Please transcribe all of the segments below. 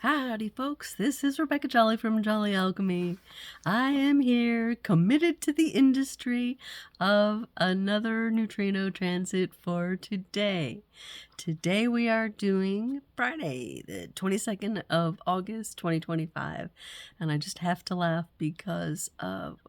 Howdy, folks. This is Rebecca Jolly from Jolly Alchemy. I am here, committed to the industry of another neutrino transit for today. Today we are doing Friday, the 22nd of August, 2025. And I just have to laugh because of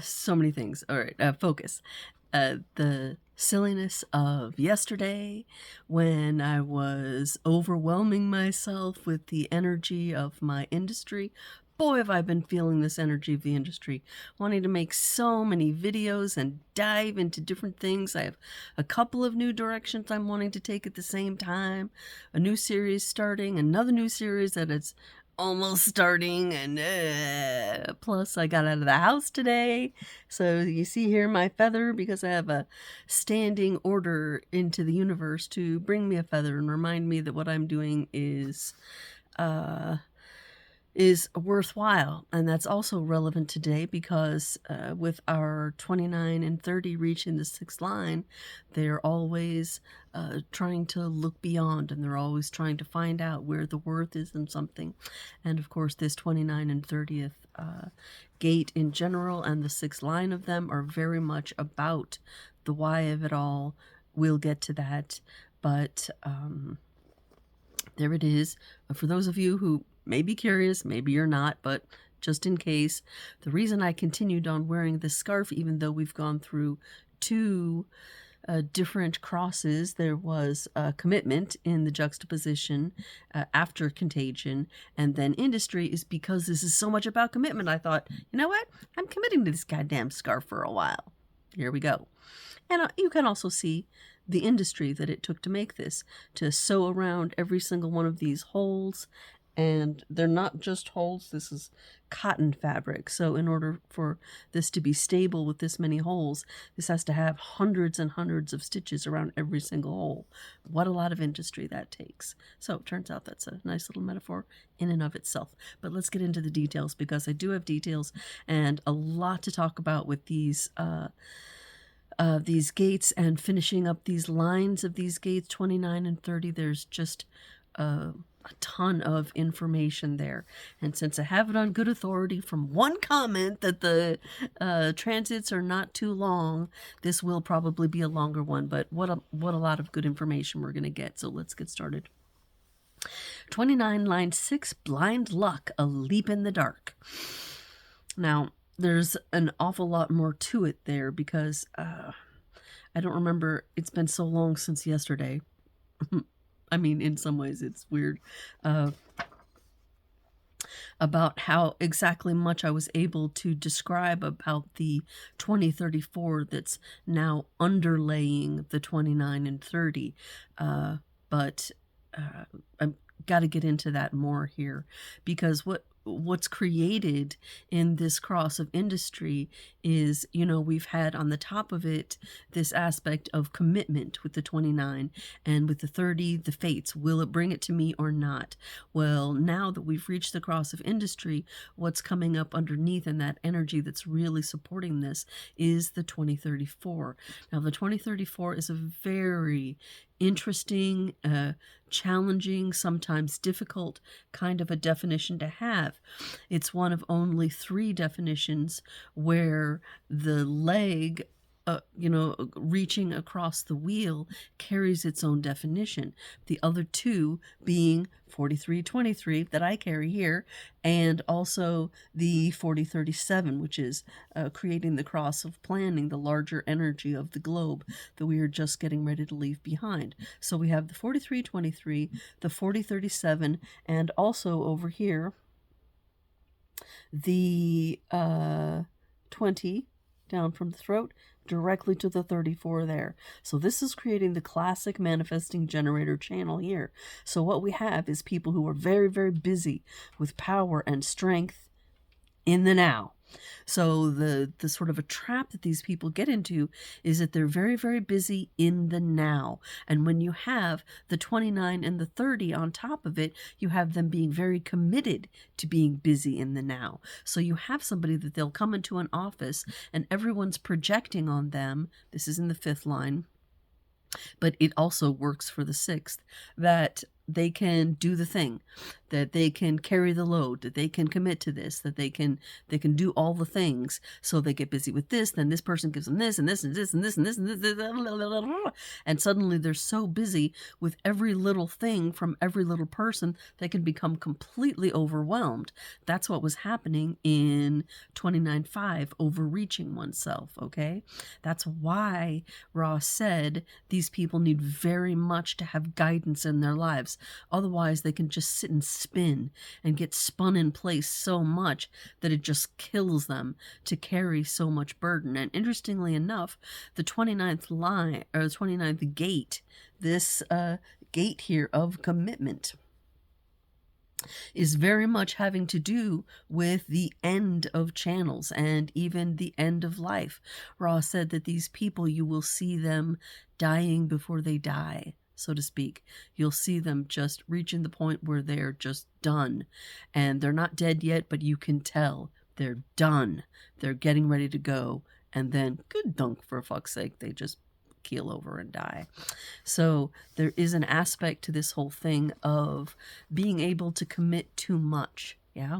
so many things. All right, focus. The silliness of yesterday when I was overwhelming myself with the energy of my industry. Boy, have I been feeling this energy of the industry, wanting to make so many videos and dive into different things. I have a couple of new directions I'm wanting to take at the same time. A new series starting, another new series that it's almost starting, and plus I got out of the house today, so you see here my feather because I have a standing order into the universe to bring me a feather and remind me that what I'm doing is worthwhile. And that's also relevant today because with our 29 and 30 reaching the sixth line, they're always trying to look beyond, and they're always trying to find out where the worth is in something. And of course, this 29 and 30th gate in general and the sixth line of them are very much about the why of it all. We'll get to that, but there it is. For those of you who may be curious, maybe you're not, but just in case, the reason I continued on wearing this scarf, even though we've gone through two different crosses, there was commitment in the juxtaposition after contagion, and then industry, is because this is so much about commitment. I thought, you know what? I'm committing to this goddamn scarf for a while. Here we go. And you can also see the industry that it took to make this, to sew around every single one of these holes. And they're not just holes, this is cotton fabric. So in order for this to be stable with this many holes, this has to have hundreds and hundreds of stitches around every single hole. What a lot of industry that takes. So it turns out that's a nice little metaphor in and of itself. But let's get into the details, because I do have details and a lot to talk about with these gates and finishing up these lines of these gates, 29 and 30. There's just a ton of information there. And since I have it on good authority from one comment that the transits are not too long, this will probably be a longer one, but what a lot of good information we're going to get. So let's get started. 29, line 6, blind luck, a leap in the dark. Now, there's an awful lot more to it there, because I don't remember, it's been so long since yesterday. I mean, in some ways it's weird about how exactly much I was able to describe about the 2034 that's now underlaying the 29 and 30. But I've got to get into that more here, because what's created in this cross of industry is, you know, we've had on the top of it this aspect of commitment with the 29, and with the 30, the fates. Will it bring it to me or not? Well, now that we've reached the cross of industry, what's coming up underneath, and that energy that's really supporting this, is the 2034. Now, the 2034 is a very interesting, challenging, sometimes difficult kind of a definition to have. It's one of only 3 definitions where the leg, reaching across the wheel carries its own definition. The other 2 being 4323 that I carry here, and also the 4037, which is creating the cross of planning, the larger energy of the globe that we are just getting ready to leave behind. So we have the 4323, the 4037, and also over here the 20 down from the throat directly to the 34 there. So this is creating the classic manifesting generator channel here. So what we have is people who are very, very busy with power and strength in the now. So the sort of a trap that these people get into is that they're very, very busy in the now. And when you have the 29 and the 30 on top of it, you have them being very committed to being busy in the now. So you have somebody that they'll come into an office and everyone's projecting on them. This is in the 5th line. But it also works for the sixth, that they can do the thing, that they can carry the load, that they can commit to this, that they can do all the things. So they get busy with this, then this person gives them this and this and this and this and this and this, and suddenly they're so busy with every little thing from every little person, they can become completely overwhelmed. That's what was happening in 29.5, overreaching oneself, okay? That's why Ross said these people need very much to have guidance in their lives. Otherwise, they can just sit and spin and get spun in place so much that it just kills them to carry so much burden. And interestingly enough, the 29th line, or the 29th gate, this gate here of commitment, is very much having to do with the end of channels and even the end of life. Ross said that these people, you will see them dying before they die, so to speak. You'll see them just reaching the point where they're just done. And they're not dead yet, but you can tell they're done. They're getting ready to go. And then, good dunk, for fuck's sake, they just keel over and die. So there is an aspect to this whole thing of being able to commit too much. Yeah.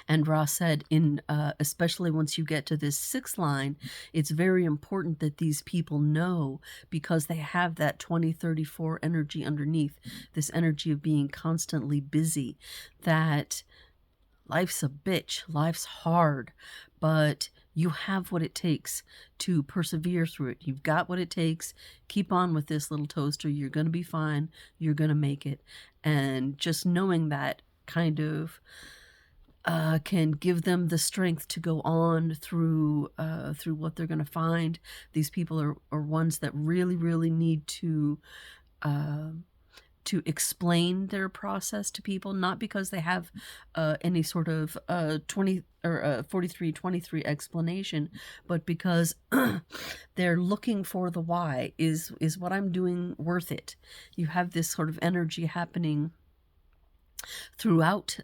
And Ross said, especially once you get to this sixth line, it's very important that these people know, because they have that 2034 energy underneath, this energy of being constantly busy, that life's a bitch, life's hard, but you have what it takes to persevere through it. You've got what it takes. Keep on with this, little toaster. You're going to be fine. You're going to make it. And just knowing that kind of can give them the strength to go on through what they're going to find. These people are ones that really, really need to explain their process to people, not because they have any sort of 4323 explanation, but because they're looking for the why. Is what I'm doing worth it? You have this sort of energy happening throughout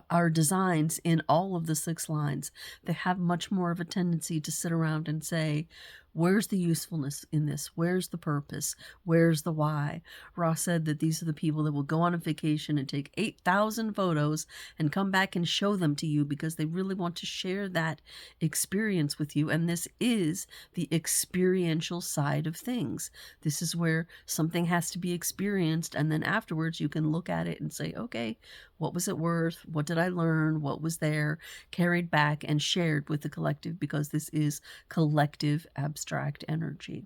our designs in all of the 6 lines. They have much more of a tendency to sit around and say, where's the usefulness in this? Where's the purpose? Where's the why? Ross said that these are the people that will go on a vacation and take 8,000 photos and come back and show them to you because they really want to share that experience with you. And this is the experiential side of things. This is where something has to be experienced, and then afterwards you can look at it and say, okay, what was it worth? What did I learn? What was there? Carried back and shared with the collective, because this is collective abstract energy.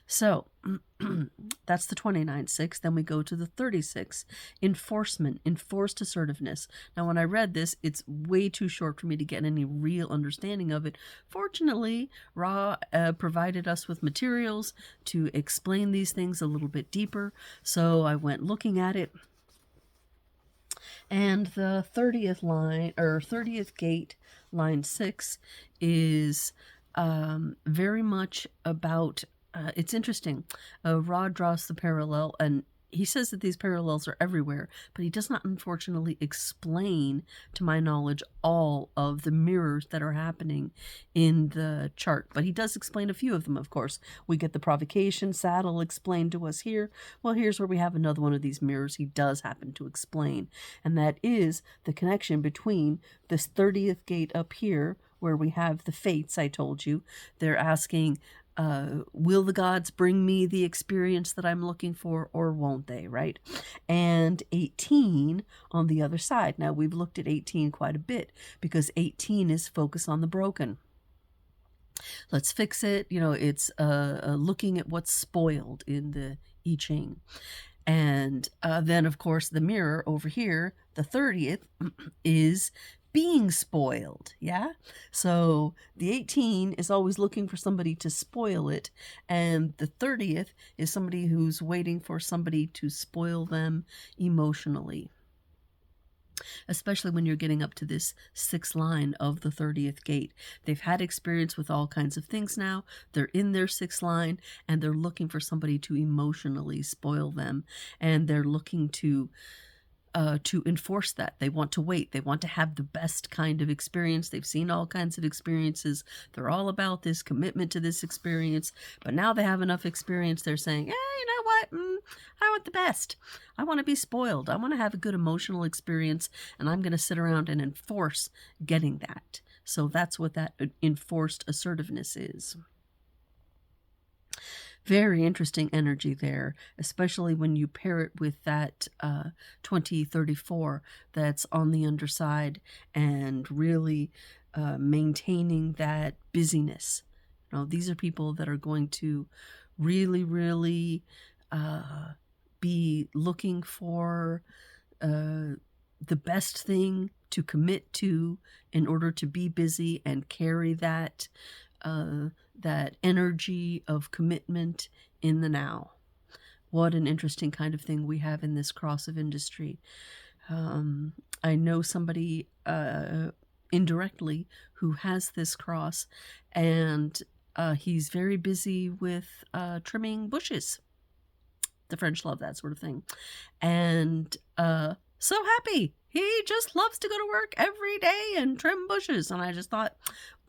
So that's the 29.6. Then we go to the 36, enforcement, enforced assertiveness. Now, when I read this, it's way too short for me to get any real understanding of it. Fortunately, Ra provided us with materials to explain these things a little bit deeper. So I went looking at it. And the 30th line, or 30th gate, line 6, is very much about, it's interesting. Rod draws the parallel, and he says that these parallels are everywhere, but he does not, unfortunately, explain, to my knowledge, all of the mirrors that are happening in the chart. But he does explain a few of them, of course. We get the provocation saddle explained to us here. Well, here's where we have another one of these mirrors he does happen to explain, and that is the connection between this 30th gate up here, where we have the fates I told you. They're asking, will the gods bring me the experience that I'm looking for, or won't they, right? And 18 on the other side. Now, we've looked at 18 quite a bit, because 18 is focus on the broken. Let's fix it. It's looking at what's spoiled in the I Ching. And then, of course, the mirror over here, the 30th, is being spoiled. Yeah. So the 18 is always looking for somebody to spoil it, and the 30th is somebody who's waiting for somebody to spoil them emotionally, especially when you're getting up to this 6th line of the 30th gate. They've had experience with all kinds of things now. They're in their 6th line, and they're looking for somebody to emotionally spoil them, and they're looking to to enforce that. They want to wait. They want to have the best kind of experience. They've seen all kinds of experiences. They're all about this commitment to this experience. But now they have enough experience. They're saying, you know what? I want the best. I want to be spoiled. I want to have a good emotional experience. And I'm going to sit around and enforce getting that. So that's what that enforced assertiveness is. Very interesting energy there, especially when you pair it with that 2034 that's on the underside and really maintaining that busyness. You know, these are people that are going to really, really be looking for the best thing to commit to in order to be busy and carry that that energy of commitment in the now. What an interesting kind of thing we have in this cross of industry. I know somebody indirectly who has this cross, and he's very busy with trimming bushes. The French love that sort of thing. And so happy. He just loves to go to work every day and trim bushes. And I just thought,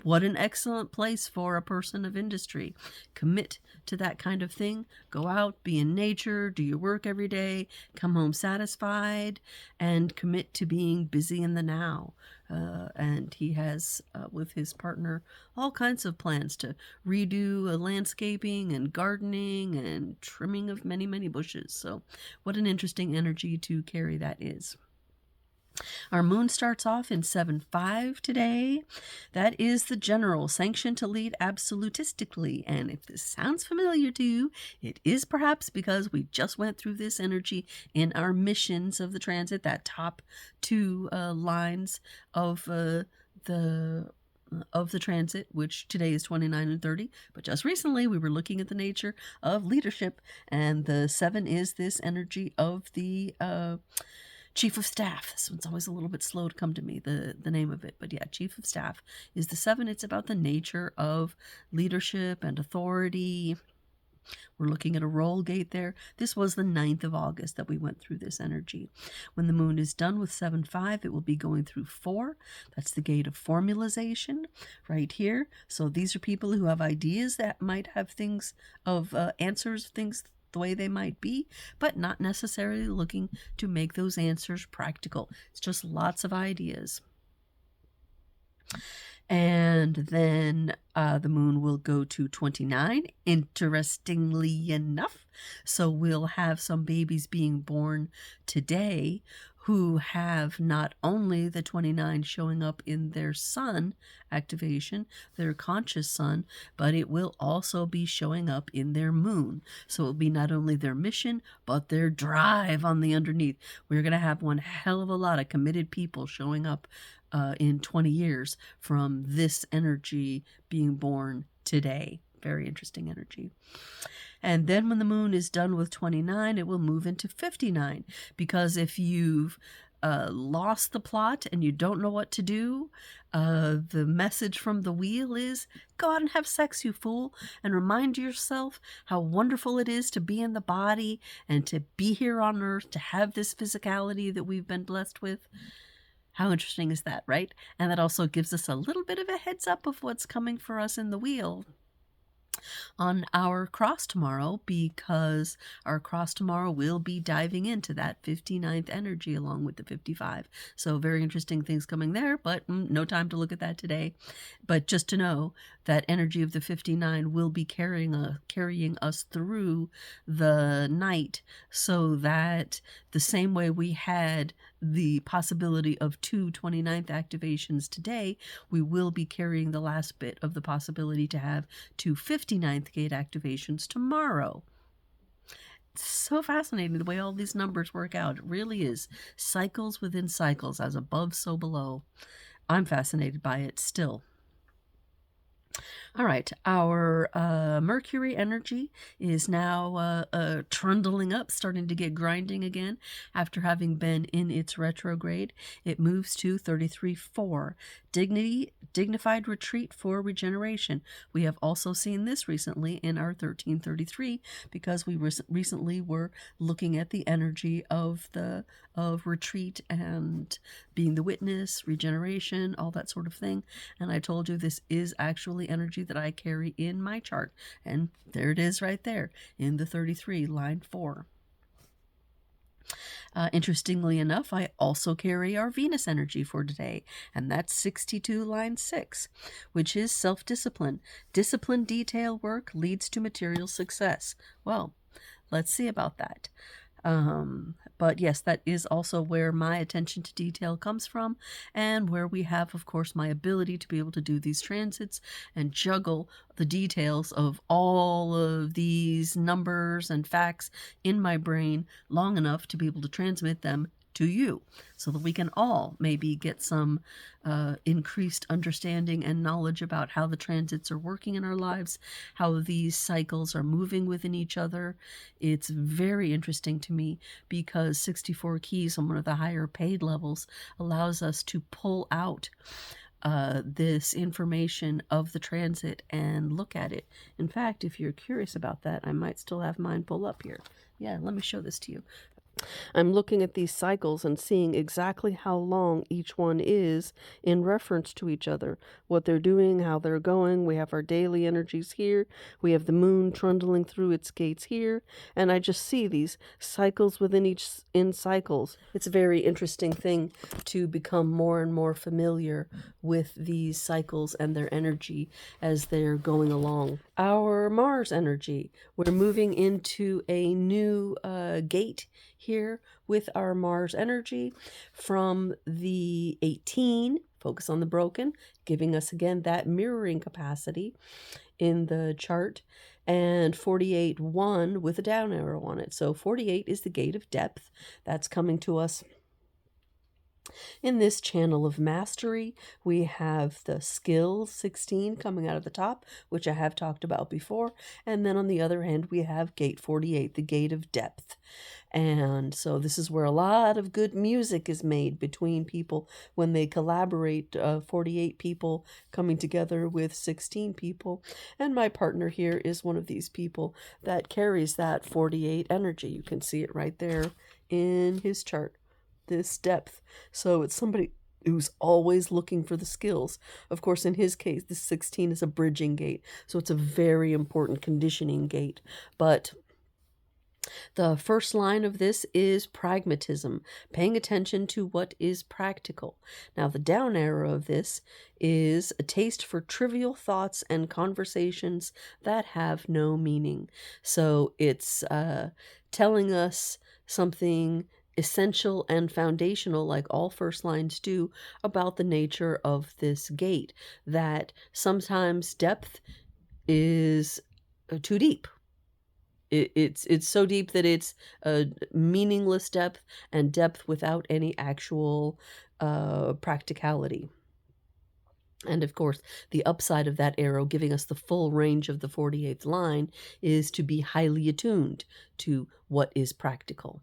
what an excellent place for a person of industry. Commit to that kind of thing. Go out, be in nature, do your work every day, come home satisfied, and commit to being busy in the now. And he has, with his partner, all kinds of plans to redo landscaping and gardening and trimming of many, many bushes. So what an interesting energy to carry that is. Our moon starts off in 7-5 today. That is the general sanction to lead absolutistically. And if this sounds familiar to you, it is perhaps because we just went through this energy in our missions of the transit, that top two lines of the transit, which today is 29 and 30. But just recently we were looking at the nature of leadership, and the 7 is this energy of the Chief of Staff. This one's always a little bit slow to come to me, the name of it. But yeah, Chief of Staff is the 7. It's about the nature of leadership and authority. We're looking at a roll gate there. This was the 9th of August that we went through this energy. When the moon is done with 7-5, it will be going through 4. That's the gate of formalization right here. So these are people who have ideas that might have things of answers, things the way they might be, but not necessarily looking to make those answers practical. It's just lots of ideas. And then the moon will go to 29, interestingly enough. So we'll have some babies being born today who have not only the 29 showing up in their sun activation, their conscious sun, but it will also be showing up in their moon. So it'll be not only their mission, but their drive on the underneath. We're going to have one hell of a lot of committed people showing up in 20 years from this energy being born today. Very interesting energy. And then when the moon is done with 29, it will move into 59. Because if you've lost the plot and you don't know what to do, the message from the wheel is, go out and have sex, you fool, and remind yourself how wonderful it is to be in the body and to be here on earth, to have this physicality that we've been blessed with. How interesting is that, right? And that also gives us a little bit of a heads up of what's coming for us in the wheel on our cross tomorrow, because our cross tomorrow will be diving into that 59th energy along with the 55. So very interesting things coming there, but no time to look at that today. But just to know that energy of the 59 will be carrying us through the night, so that the same way we had the possibility of 2 29th activations today, we will be carrying the last bit of the possibility to have 2 59th gate activations tomorrow. It's so fascinating the way all these numbers work out. It really is cycles within cycles, as above, so below. I'm fascinated by it still. All right, our Mercury energy is now trundling up, starting to get grinding again after having been in its retrograde. It moves to 33.4. Dignified retreat for regeneration. We have also seen this recently in our 1333 because we recently were looking at the energy of retreat and being the witness, regeneration, all that sort of thing. And I told you this is actually energy that I carry in my chart. And there it is right there in the 33, line 4. Interestingly enough, I also carry our Venus energy for today, and that's 62, line 6, which is self-discipline. Disciplined detail work leads to material success. Well, let's see about that. But yes, that is also where my attention to detail comes from, and where we have, of course, my ability to be able to do these transits and juggle the details of all of these numbers and facts in my brain long enough to be able to transmit them to you so that we can all maybe get some increased understanding and knowledge about how the transits are working in our lives, how these cycles are moving within each other. It's very interesting to me because 64 keys on one of the higher paid levels allows us to pull out this information of the transit and look at it. In fact, if you're curious about that, I might still have mine pull up here. Yeah, let me show this to you. I'm looking at these cycles and seeing exactly how long each one is in reference to each other, what they're doing, how they're going. We have our daily energies here. We have the moon trundling through its gates here. And I just see these cycles within each in cycles. It's a very interesting thing to become more and more familiar with these cycles and their energy as they're going along. Our Mars energy, we're moving into a new gate here with our Mars energy from the 18, focus on the broken, giving us again that mirroring capacity in the chart, and 48.1 with a down arrow on it. So 48 is the gate of depth. That's coming to us in this channel of mastery. We have the skills 16 coming out of the top, which I have talked about before. And then on the other hand, we have gate 48, the gate of depth. And so this is where a lot of good music is made between people when they collaborate, 48 people coming together with 16 people. And my partner here is one of these people that carries that 48 energy. You can see it right there in his chart, this depth. So it's somebody who's always looking for the skills. Of course, in his case, the 16 is a bridging gate. So it's a very important conditioning gate. But the first line of this is pragmatism, paying attention to what is practical. Now, the down arrow of this is a taste for trivial thoughts and conversations that have no meaning. So it's telling us something essential and foundational, like all first lines do, about the nature of this gate, that sometimes depth is too deep. It's so deep that it's a meaningless depth, and depth without any actual practicality. And of course, the upside of that arrow, giving us the full range of the 48th line, is to be highly attuned to what is practical.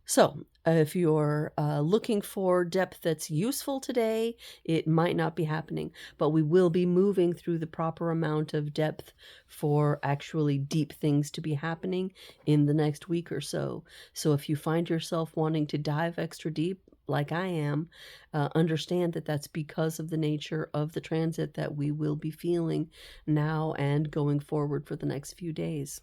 So, if you're looking for depth that's useful today, it might not be happening, but we will be moving through the proper amount of depth for actually deep things to be happening in the next week or so. So if you find yourself wanting to dive extra deep, like I am, understand that that's because of the nature of the transit that we will be feeling now and going forward for the next few days.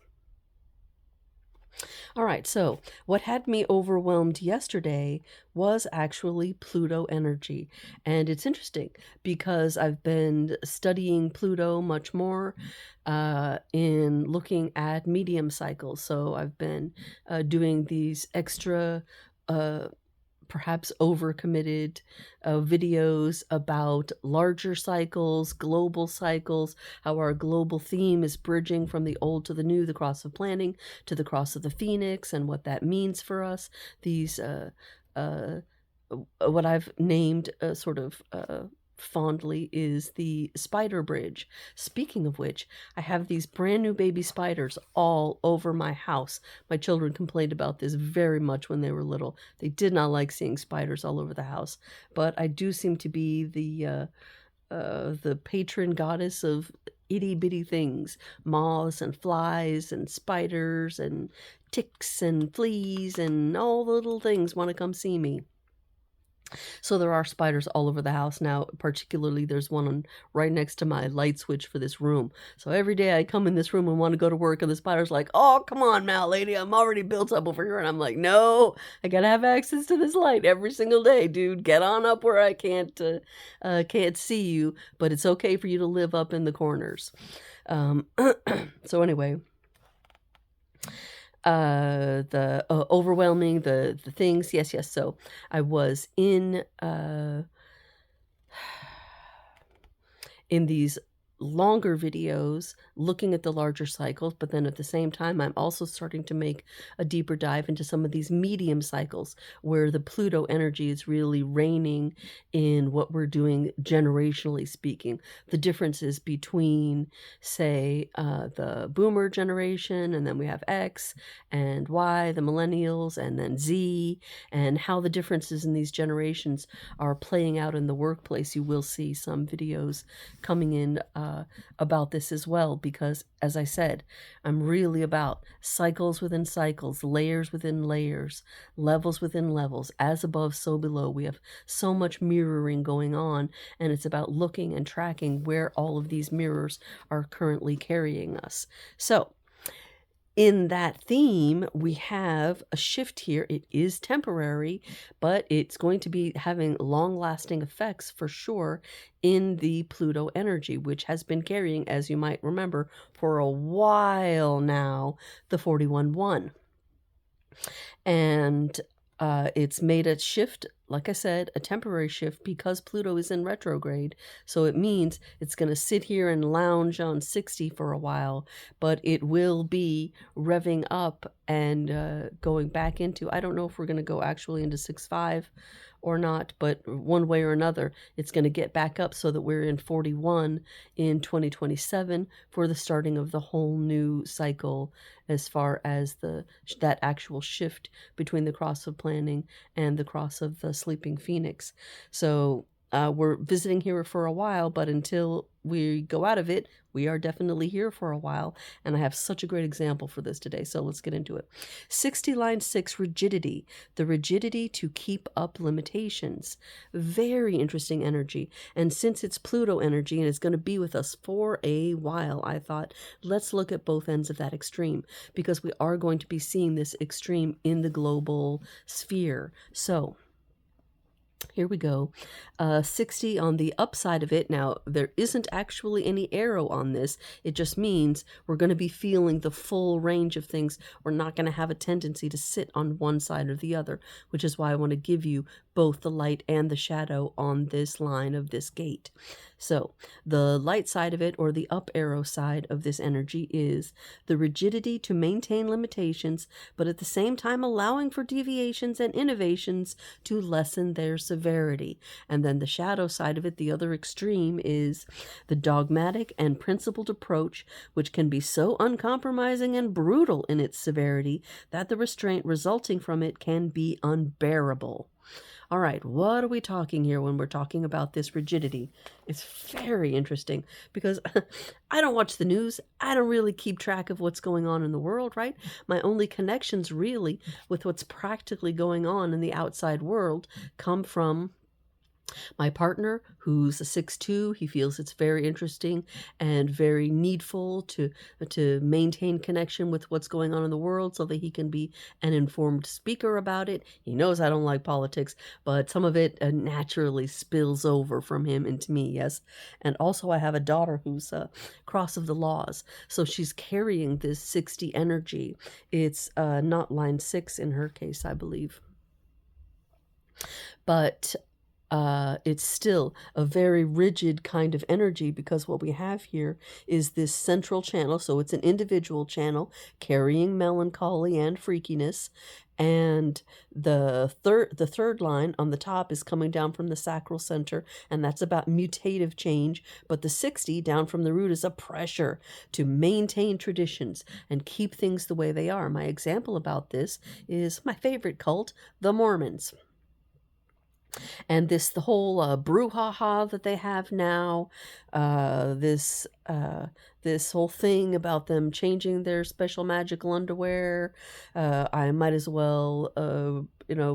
All right, so what had me overwhelmed yesterday was actually Pluto energy. And it's interesting because I've been studying Pluto much more in looking at medium cycles. So I've been doing these extra perhaps overcommitted videos about larger cycles, global cycles, how our global theme is bridging from the old to the new, the cross of planning to the cross of the phoenix, and what that means for us. These what I've named sort of fondly is the spider bridge. Speaking of which, I have these brand new baby spiders all over my house. My children complained about this very much when they were little. They did not like seeing spiders all over the house, but I do seem to be the patron goddess of itty bitty things, moths and flies and spiders and ticks and fleas and all the little things want to come see me. So there are spiders all over the house now. Particularly, there's one right next to my light switch for this room. So every day I come in this room and want to go to work, and the spider's like, "Oh, come on now, lady, I'm already built up over here." And I'm like, "No, I gotta have access to this light every single day, dude. Get on up where I can't see you, but it's okay for you to live up in the corners." So anyway, the overwhelming the things, yes. So I was in these longer videos looking at the larger cycles, but then at the same time I'm also starting to make a deeper dive into some of these medium cycles where the Pluto energy is really reigning in what we're doing generationally speaking. The differences between, say, the boomer generation, and then we have X and Y, the millennials, and then Z, and how the differences in these generations are playing out in the workplace. You will see some videos coming in about this as well, because as I said, I'm really about cycles within cycles, layers within layers, levels within levels, as above, so below. We have so much mirroring going on, and it's about looking and tracking where all of these mirrors are currently carrying us. So in that theme, we have a shift here. It is temporary, but it's going to be having long-lasting effects for sure in the Pluto energy, which has been carrying, as you might remember, for a while now, the 41-1. And it's made a shift, like I said, a temporary shift, because Pluto is in retrograde. So it means it's going to sit here and lounge on 60 for a while, but it will be revving up and going back into, I don't know if we're going to go actually into 6.5 or not, but one way or another, it's going to get back up so that we're in 41 in 2027 for the starting of the whole new cycle, as far as that actual shift between the cross of planning and the cross of the sleeping phoenix. So we're visiting here for a while, but until we go out of it, we are definitely here for a while. And I have such a great example for this today, so let's get into it. 60 line 6, rigidity. The rigidity to keep up limitations. Very interesting energy. And since it's Pluto energy and it's going to be with us for a while, I thought, let's look at both ends of that extreme, because we are going to be seeing this extreme in the global sphere. So here we go. 60 on the upside of it. Now, there isn't actually any arrow on this. It just means we're going to be feeling the full range of things. We're not going to have a tendency to sit on one side or the other, which is why I want to give you both the light and the shadow on this line of this gate. So the light side of it, or the up arrow side of this energy, is the rigidity to maintain limitations, but at the same time allowing for deviations and innovations to lessen their severity. And then the shadow side of it, the other extreme, is the dogmatic and principled approach, which can be so uncompromising and brutal in its severity that the restraint resulting from it can be unbearable. All right, what are we talking here when we're talking about this rigidity? It's very interesting, because I don't watch the news. I don't really keep track of what's going on in the world, right? My only connections really with what's practically going on in the outside world come from my partner, who's a 6'2", he feels it's very interesting and very needful to maintain connection with what's going on in the world so that he can be an informed speaker about it. He knows I don't like politics, but some of it naturally spills over from him into me, yes. And also I have a daughter who's cross of the laws, so she's carrying this 60 energy. It's not line 6 in her case, I believe. But it's still a very rigid kind of energy, because what we have here is this central channel. So it's an individual channel carrying melancholy and freakiness. And the third line on the top is coming down from the sacral center, and that's about mutative change. But the 60 down from the root is a pressure to maintain traditions and keep things the way they are. My example about this is my favorite cult, the Mormons. And the whole brouhaha that they have now, this whole thing about them changing their special magical underwear. I might as well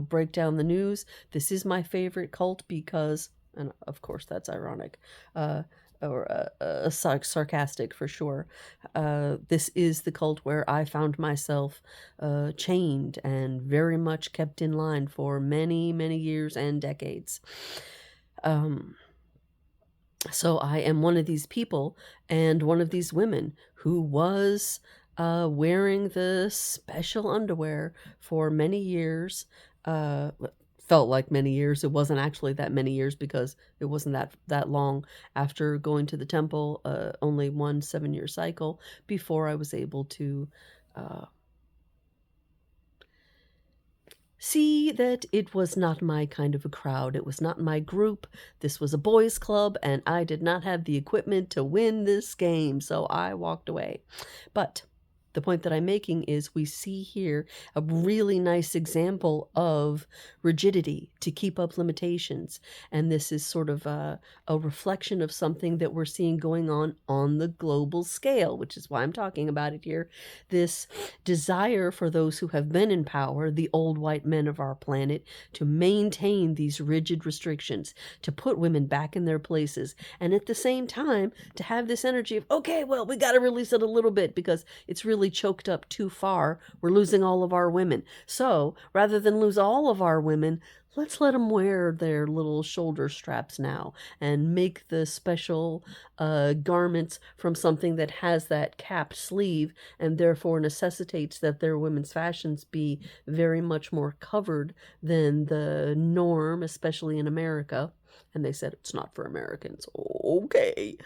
break down the news. This is my favorite cult because, and of course that's ironic, or sarcastic for sure. This is the cult where I found myself chained and very much kept in line for many, many years and decades. So I am one of these people and one of these women who was wearing the special underwear for many years. Felt like many years. It wasn't actually that many years, because it wasn't that long after going to the temple, only one 7-year cycle, before I was able to see that it was not my kind of a crowd. It was not my group. This was a boys' club, and I did not have the equipment to win this game, so I walked away. But the point that I'm making is we see here a really nice example of rigidity to keep up limitations. And this is sort of a reflection of something that we're seeing going on the global scale, which is why I'm talking about it here. This desire for those who have been in power, the old white men of our planet, to maintain these rigid restrictions, to put women back in their places, and at the same time to have this energy of, okay, well, we got to release it a little bit because it's really choked up too far. We're losing all of our women. So rather than lose all of our women, let's let them wear their little shoulder straps now and make the special garments from something that has that capped sleeve, and therefore necessitates that their women's fashions be very much more covered than the norm, especially in America. And they said it's not for Americans. Okay.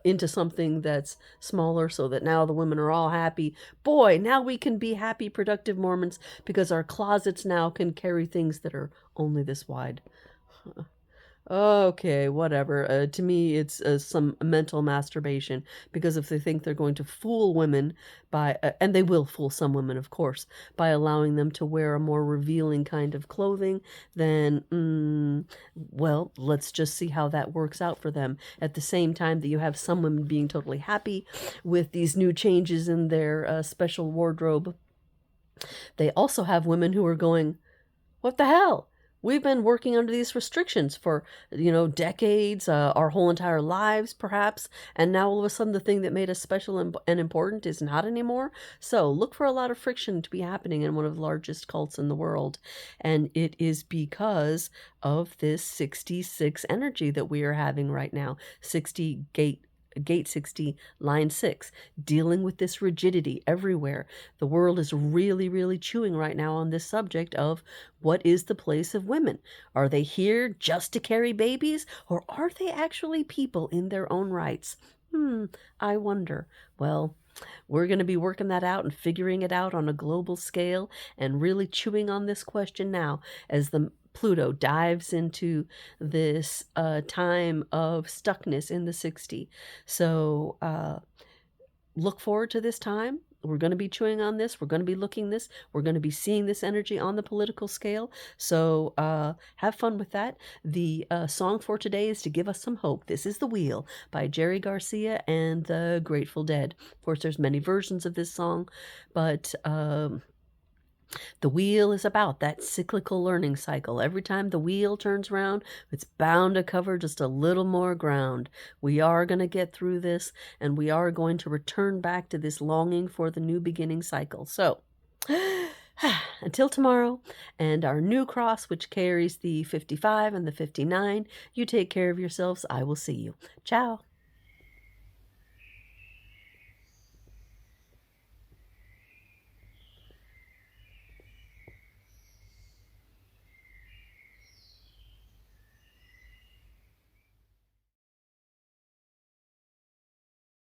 Into something that's smaller, so that now the women are all happy. Boy, now we can be happy, productive Mormons, because our closets now can carry things that are only this wide. Okay, whatever. To me, it's some mental masturbation, because if they think they're going to fool women by, and they will fool some women, of course, by allowing them to wear a more revealing kind of clothing, then, well, let's just see how that works out for them. At the same time that you have some women being totally happy with these new changes in their special wardrobe, they also have women who are going, what the hell? We've been working under these restrictions for, decades, our whole entire lives, perhaps, and now all of a sudden the thing that made us special and important is not anymore. So look for a lot of friction to be happening in one of the largest cults in the world, and it is because of this 66 energy that we are having right now. 60 Gate 60, line 6, dealing with this rigidity everywhere. The world is really, really chewing right now on this subject of what is the place of women. Are they here just to carry babies, or are they actually people in their own rights? I wonder. Well, we're going to be working that out and figuring it out on a global scale, and really chewing on this question now as the Pluto dives into this time of stuckness in the 60. So look forward to this time. We're going to be chewing on this. We're going to be looking this. We're going to be seeing this energy on the political scale. So have fun with that. The song for today is to give us some hope. This is The Wheel by Jerry Garcia and the Grateful Dead. Of course, there's many versions of this song, but the wheel is about that cyclical learning cycle. Every time the wheel turns around, it's bound to cover just a little more ground. We are going to get through this, and we are going to return back to this longing for the new beginning cycle. So, until tomorrow, and our new cross, which carries the 55 and the 59, you take care of yourselves. I will see you. Ciao.